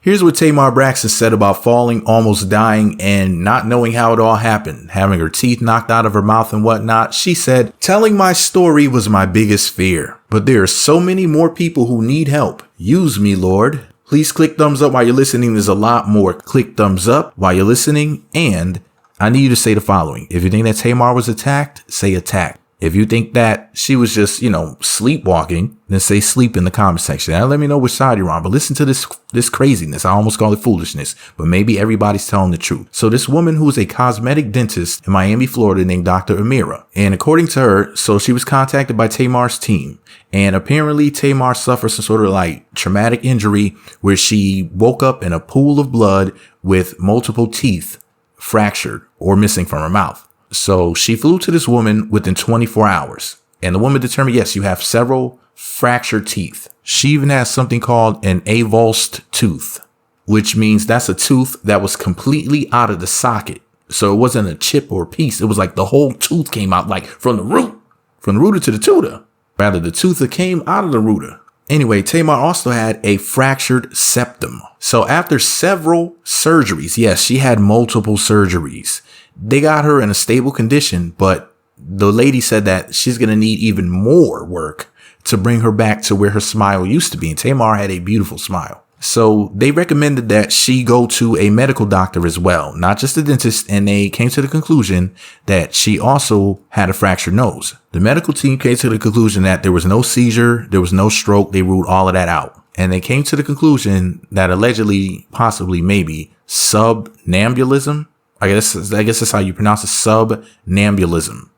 Here's what Tamar Braxton said about falling, almost dying, and not knowing how it all happened, having her teeth knocked out of her mouth and whatnot. She said, "Telling my story was my biggest fear, but there are so many more people who need help. Use me, Lord." Please click thumbs up while you're listening. There's a lot more. Click thumbs up while you're listening. And I need you to say the following. If you think that Tamar was attacked, say attacked. If you think that she was just, sleepwalking, then say sleep in the comment section. Now let me know which side you're on. But listen to this craziness. I almost call it foolishness, but maybe everybody's telling the truth. So this woman who is a cosmetic dentist in Miami, Florida, named Dr. Amira. And according to her, so she was contacted by Tamar's team. And apparently Tamar suffered some sort of like traumatic injury where she woke up in a pool of blood with multiple teeth fractured or missing from her mouth. So she flew to this woman within 24 hours. And the woman determined, yes, you have several fractured teeth. She even has something called an avulsed tooth, which means that's a tooth that was completely out of the socket. So it wasn't a chip or a piece. It was like the whole tooth came out, like from the rooter to the tutor. Rather, the tooth that came out of the rooter. Anyway, Tamar also had a fractured septum. So after several surgeries, yes, she had multiple surgeries. They got her in a stable condition, but the lady said that she's going to need even more work to bring her back to where her smile used to be. And Tamar had a beautiful smile. So they recommended that she go to a medical doctor as well, not just a dentist. And they came to the conclusion that she also had a fractured nose. The medical team came to the conclusion that there was no seizure, there was no stroke. They ruled all of that out. And they came to the conclusion that allegedly, possibly, maybe subnambulism. I guess that's how you pronounce it. Subnambulism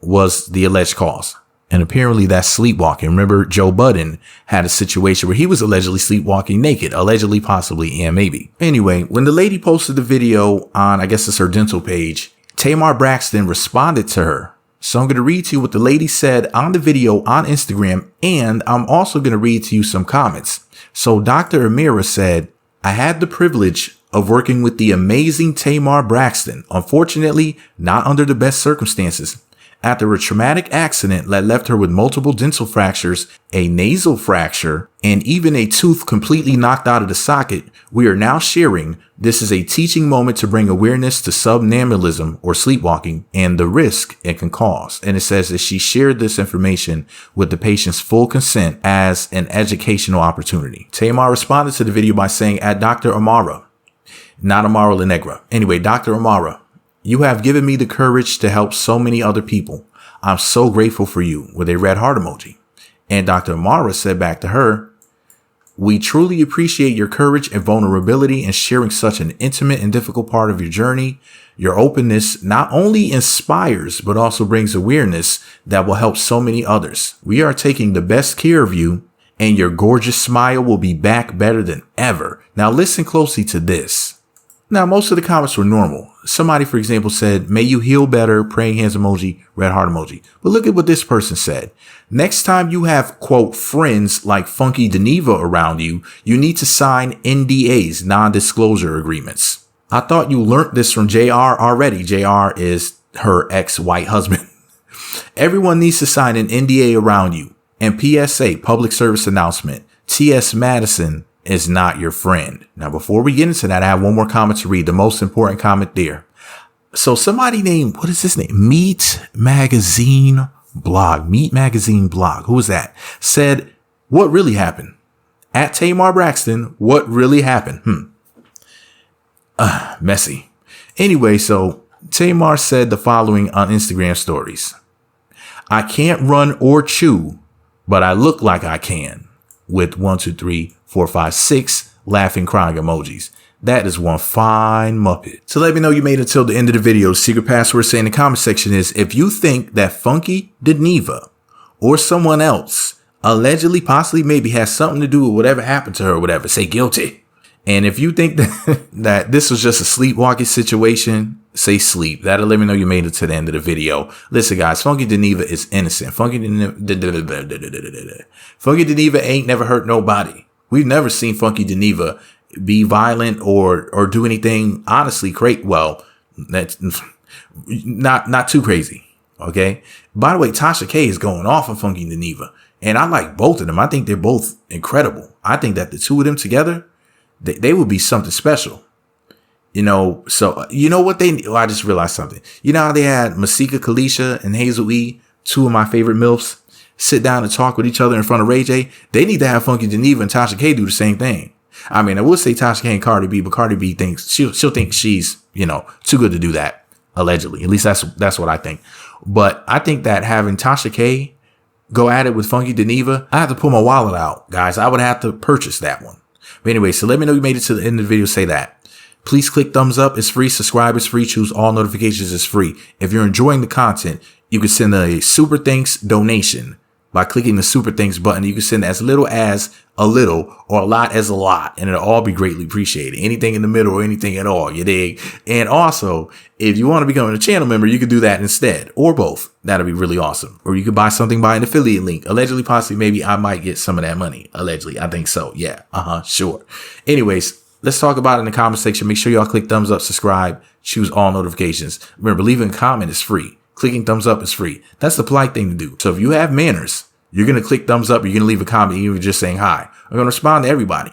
was the alleged cause. And apparently that's sleepwalking. Remember, Joe Budden had a situation where he was allegedly sleepwalking naked, allegedly, possibly, and maybe. Anyway, when the lady posted the video on, I guess it's her dental page, Tamar Braxton responded to her. So I'm going to read to you what the lady said on the video on Instagram. And I'm also going to read to you some comments. So Dr. Amira said, "I had the privilege of working with the amazing Tamar Braxton. Unfortunately, not under the best circumstances. After a traumatic accident that left her with multiple dental fractures, a nasal fracture, and even a tooth completely knocked out of the socket, we are now sharing. This is a teaching moment to bring awareness to somnambulism or sleepwalking and the risk it can cause." And it says that she shared this information with the patient's full consent as an educational opportunity. Tamar responded to the video by saying, "At Dr. Amara," not Amara La Negra. Anyway, Dr. Amara, "you have given me the courage to help so many other people. I'm so grateful for you," with a red heart emoji. And Dr. Amara said back to her, "We truly appreciate your courage and vulnerability in sharing such an intimate and difficult part of your journey. Your openness not only inspires, but also brings awareness that will help so many others. We are taking the best care of you, and your gorgeous smile will be back better than ever." Now listen closely to this. Now, most of the comments were normal. Somebody, for example, said, "May you heal better," praying hands emoji, red heart emoji. But look at what this person said. "Next time you have, quote, friends like Funky Deneva around you, you need to sign NDAs, non-disclosure agreements." I thought you learned this from JR already. JR is her ex-white husband. "Everyone needs to sign an NDA around you. And PSA, public service announcement, T.S. Madison is not your friend." Now, before we get into that, I have one more comment to read, the most important comment there. So somebody named, what is his name? Meat Magazine Blog. Who was that? Said, "What really happened?" At Tamar Braxton, what really happened? Messy. Anyway, so Tamar said the following on Instagram stories. "I can't run or chew, but I look like I can," with 1, 2, 3, 4, 5, 6 laughing, crying emojis. That is one fine Muppet. So let me know you made it till the end of the video. The secret password say in the comment section is, if you think that Funky Deneva or someone else allegedly, possibly, maybe has something to do with whatever happened to her or whatever, say guilty. And if you think that this was just a sleepwalking situation, say sleep. That'll let me know you made it to the end of the video. Listen, guys, Funky Deneva is innocent. Funky Deneva ain't never hurt nobody. We've never seen Funky Deneva be violent or do anything honestly great. Well, that's not too crazy. Okay. By the way, Tasha K is going off on Funky Deneva, and I like both of them. I think they're both incredible. I think that the two of them together, they would be something special. So you know what I just realized something. You know how they had Masika Kalisha and Hazel E, two of my favorite MILFs, sit down and talk with each other in front of Ray J? They need to have Funky Geneva and Tasha K do the same thing. I mean, I would say Tasha K and Cardi B, but Cardi B thinks she'll think she's, too good to do that. Allegedly. At least that's what I think. But I think that having Tasha K go at it with Funky Geneva, I have to pull my wallet out, guys. I would have to purchase that one. But anyway, so let me know you made it to the end of the video. Say that. Please click thumbs up. It's free. Subscribe is free. Choose all notifications is free. If you're enjoying the content, you can send a super thanks donation by clicking the super thanks button. You can send as little as a little or a lot as a lot, and it'll all be greatly appreciated. Anything in the middle or anything at all, you dig? And also, if you want to become a channel member, you can do that instead, or both. That'll be really awesome. Or you could buy something by an affiliate link. Allegedly, possibly, maybe I might get some of that money. Allegedly, I think so. Yeah. Sure. Anyways, let's talk about it in the comment section. Make sure y'all click thumbs up, subscribe, choose all notifications. Remember, leaving a comment is free. Clicking thumbs up is free. That's the polite thing to do. So if you have manners, you're going to click thumbs up. You're going to leave a comment, even just saying hi. I'm going to respond to everybody.